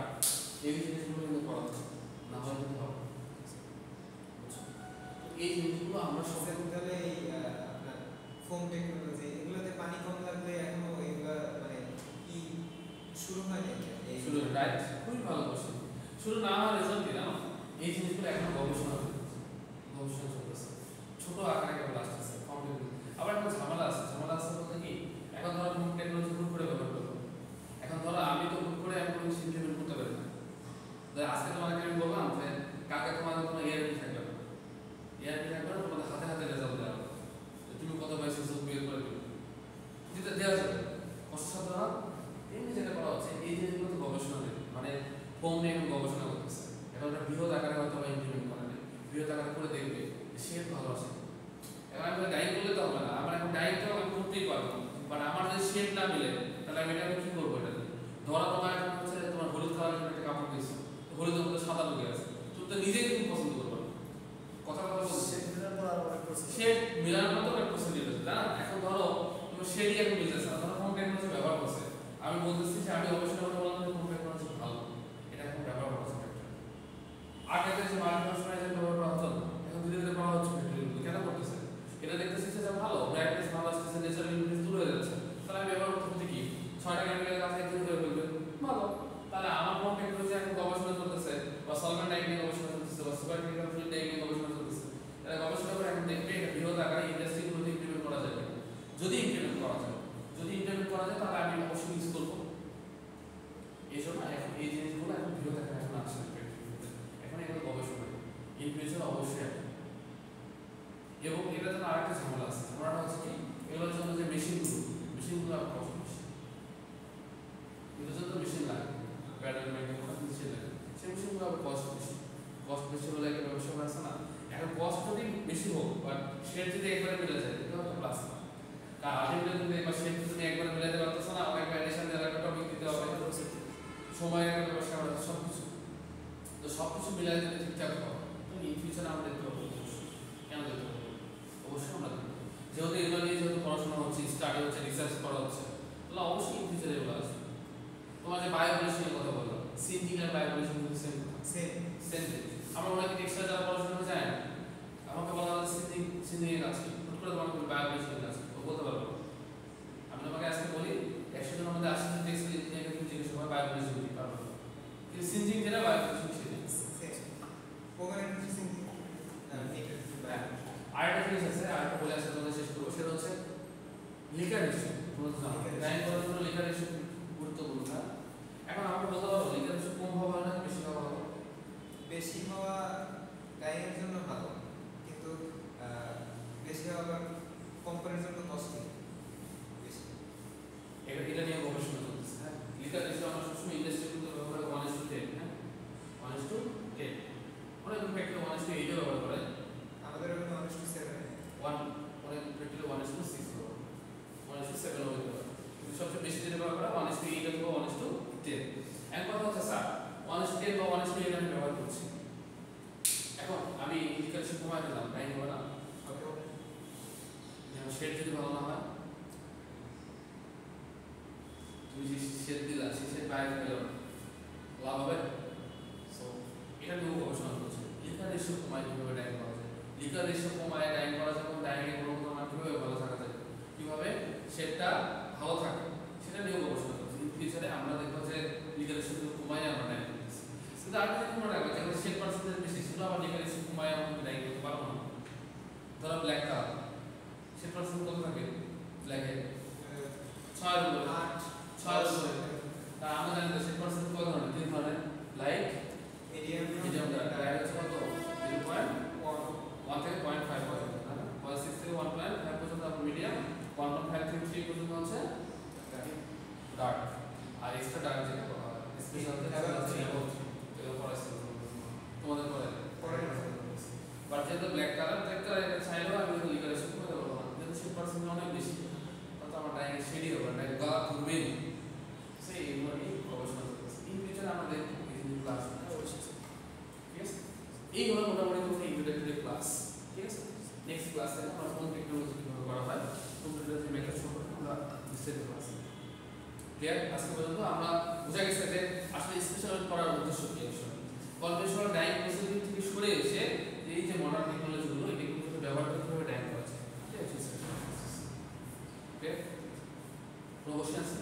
এই জিনিসগুলো কিন্তু করা হচ্ছে না, হলে কিন্তু হবে। এই জিনিসগুলো আমরা সবাই তাহলে এই আপনার ফোম টেকনোলজি এগুলোতে পানি কম লাগবে, এখনো এগুলো মানে কি শুরু হয়নি? শুরু রাইট, খুবই ভালো কোশ্চেন। শুরু না হওয়ার রেজাল্ট কি জানো, এই জিনিসগুলো এখনো গবেষণা চলতেছে, ছোট আকারে কেবল আসতেছে। আবার একটা ঝামেলা আছে বলতে কি, এখন ধরো কোন টেকনোলজি হুট করে ব্যবহার করবো, এখন ধরো আমি তো হুট করে আমি কোনো কিছু ইমপ্লিমেন্ট করতে পারি না। আজকে তোমাকে আমি বললাম যে কাকে বৃহৎ আকারে করে দেখবে শেড ভালো আসে। এখন আমি ডাইং করলে তো হবে না, আমার এখন ডাইং তো আমি করতেই পারবো, বাট আমার যদি শেড না মিলে তাহলে আমি এটা কি করবো? এটা ধরো তোমার এখন হচ্ছে তোমার হলুদ কালারের একটা কাপড় দিয়েছো, হলুদের মধ্যে সাদা ঢুকে আছে, তুমি তো নিজেই কিন্তু পছন্দ করবে না। কথা বলছি শেড মিলানোর মতো একটা প্রসেস দিতে না। এখন ধরো তুমি শেডই এখন মিলতেছে না, ধরো কোন টেকনোলজি ব্যবহার করছে, আমি বলতেছি যে আমি অবশ্যই কথা বললাম যে কোন টেকনোলজি ভালো, এটা এখন ব্যবহার করছে একটা। আগে যে মাল্টিভার্সনালাইজেশন ব্যবহার করা হতো, এখন ধীরে ধীরে করা হচ্ছে ফ্যাক্টরিগুলো। কেন করতেছে? এটা দেখতেছি যে ভালো, ব্রাইটনেস ভালো আসতেছে, ন্যাচারাল ইনফ্লুয়েন্স দূর হয়ে যাচ্ছে, তাহলে আমি ব্যবহার করতে কি 6টা কেমিক্যালের কাছে একদিন করে ফেলবে, ভালো। তাহলে আমার কোন টেকনোলজি এখন গবেষণা চলতেছে, বা সলভেন্ট ডাইং নিয়ে গবেষণা চলতেছে, বা সুপার ক্রিটিক্যাল ফ্লুইড ডাইং নিয়ে গবেষণা চলতেছে, তাহলে গবেষণা করে এখন দেখবে এটা বৃহৎ আকারে ইন্ডাস্ট্রিগুলোতে ইমপ্লিমেন্ট করা যাবে। যদি ইমপ্লিমেন্ট করা যায় তাহলে আমি অবশ্যই ইউজ করবো। এই জন্য এখন এই জিনিসগুলো এখন বৃহৎ আকারে এখন আসছে এখন এগুলো গবেষণা ইন ফিউচার অবশ্যই আসবে। এবং এটার জন্য আরেকটা ঝামেলা আছে, ঝামেলাটা হচ্ছে কি, এগুলোর জন্য যে মেশিনগুলো আর কষ্ট বেশি, এগুলোর জন্য মেশিন লাগে, প্যাডেল মেকিং মেশিন লাগে, সেই মেশিনগুলো আবার কষ্ট বেশি হলে একটা ব্যবসা আছে না। এখন কষ্ট যদি বেশি হোক, বাট শেড যদি একবারে মিলে যায় এটা তো প্লাস না, কারণ আলটিমেটলি যদি একবার শেড তুমি একবারে মিলাতে পারতেছ না, অনেক অ্যাডিশন দেওয়ার একটা টপিক দিতে হবে, সময় একটা ব্যবসা করা সবকিছু, তো সবকিছু মিলাই যদি ঠিকঠাক হয় তাহলে ইন ফিউচার আমরা দেখতে পাবো। কেন দেখতে পাবো? অবশ্যই আমরা দেখতে পাবো, যেহেতু এগুলো নিয়ে যেহেতু পড়াশোনা হচ্ছে, স্টাডি হচ্ছে, রিসার্চ করা হচ্ছে, তাহলে অবশ্যই ইন ফিউচার এগুলো আসবে। তোমার যে বায়োপলিউশনের কথা বললাম, সিনজিং আর বায়োপলিউশন কিন্তু সেম জিনিস। আমরা অনেক টেক্সটাইল যারা পড়াশোনা যায় না, আমাকে বলা হচ্ছে সিনজিং এর কাছে, হুট করে তোমাকে বায়োপলিউশনের কাছে তো বলতে পারবো। আমি তোমাকে আজকে বলি 100 জনের মধ্যে 80 জন টেক্সটাইল ইঞ্জিনিয়ারকে তুমি জিজ্ঞেস করবে বায়োপলিউশন কি পারবে, কিন্তু সিনজিং যেটা বায়োপলিউশন সেটা আরেকটা জিনিস আছে, আরেকটা বলে আসলে তোমাদের শেষ করবো, সেটা হচ্ছে লিকার রেশিও। তোমরা তো জানো ডাইং করার জন্য লিকার রেশিও গুরুত্বপূর্ণ না। এখন আমরা বলতে পারবো লিকার রেশিও কম হওয়া ভালো না বেশি হওয়া ভালো? বেশি হওয়া ডাইংয়ের জন্য ভালো, কিন্তু বেশি হওয়া কোম্পানির জন্য কস্টলি বেশি। এটা নিয়ে গবেষণা চলতেছে। হ্যাঁ, লিকার রেশিও আমরা সবসময় ইন্ডাস্ট্রিগুলোতে ব্যবহার করি 1:10, হ্যাঁ 1:10, অনেক ফ্যাক্টরি 1:8 ব্যবহার করে, আমাদের ওখানে 1:7, অনেক ফ্যাক্টরি 1:6 ব্যবহার করে, 1:7 ব্যবহার করে, কিন্তু সবচেয়ে বেশি যেটা ব্যবহার করে 1:8 অথবা 1:10। এখন কথা হচ্ছে স্যার 1:10 বা 1:8 আমি ব্যবহার করছি, এখন আমি লিকার রেশিও কমাই দিলাম, তাই হবে না? যেমন শেড যদি ভালো না হয়, তুমি যে শেড দিলা সেই শেড বাইরে ফেলে লাভ হবে? সো এটা নিয়েও গবেষণা করছে, লিকার রেশিও কমায় কিভাবে ডাইং করা যায়, লিকার রেশিও কমায় ডাইং করা যায়, এবং ডাইংয়ের গুণগত মান কিভাবে ভালো থাকা যায়, কিভাবে শেডটা ভালো থাকে, সেটা নিয়েও গবেষণা করছে। ইন ফিউচারে আমরা দেখবো যে লিকার রেশিও কমায় আমরা ডাইং করতেছি, কিন্তু আরেকটা জিনিস মনে রাখবে, যেগুলো শেড পার্সেন্টেজ বেশি সেগুলো আবার লিকার রেশিও কমায় আমরা ডাইং করতে পারবো না। ধরো ব্ল্যাক কালার শেড পার্সেন্ট কত থাকে ব্ল্যাকে? 6 এর উপরে, 6 এর উপরে। তা আমরা জানি যে শেড পার্সেন্ট কত ধরনের? 3 ধরনের, লাইট, মিডিয়াম, ডার্ক। লাইট হচ্ছে কত? 0.1 থেকে 0.5 পর্যন্ত, হ্যাঁ 0.6 থেকে 1.5 পর্যন্ত আপনার মিডিয়াম, 1.5 থেকে 3 পর্যন্ত হচ্ছে ডার্ক, আর এক্সট্রা ডার্ক যেটা বলা হয় স্পেশাল এগুলো পড়াইছে তোমাদের পড়ে। বাট যেহেতু ব্ল্যাক কালার এটা চাইলেও আমি কিন্তু লিকার রেশিও করতে পারবো না, যেহেতু শেড পার্সেন্ট অনেক বেশি, তত আমার ডাইংয়ের শেডই হবে না, গলা ঘুরবে না। সেই এগুলো নিয়ে গবেষণা করতেছে। ইন ফিউচারে আমাদের এই ক্লাস ঠিক আছে, এই হলো মোটামুটি তোমার ইন্ট্রোডাক্টরি ক্লাস। ঠিক আছে, নেক্সট ক্লাসে আমরা কোন টেকনোলজি কিভাবে করা হয়, কম্পিউটার মেথড সম্পর্কে আমরা বিস্তারিত ক্লাস ক্লিয়ার। আজকে পর্যন্ত আমরা বুঝা গেছে যে আসলে স্পেশাল করার উদ্দেশ্য কি, আসলে কনভেনশনাল ডাইং প্রসিডিউর থেকে সরে এসে এই যে মডার্ন টেকনোলজিগুলো এই টেকনোলজি ব্যবহার করে কিভাবে ডাইং করা যায়। ওকে, কোনো কোশ্চেন আছে?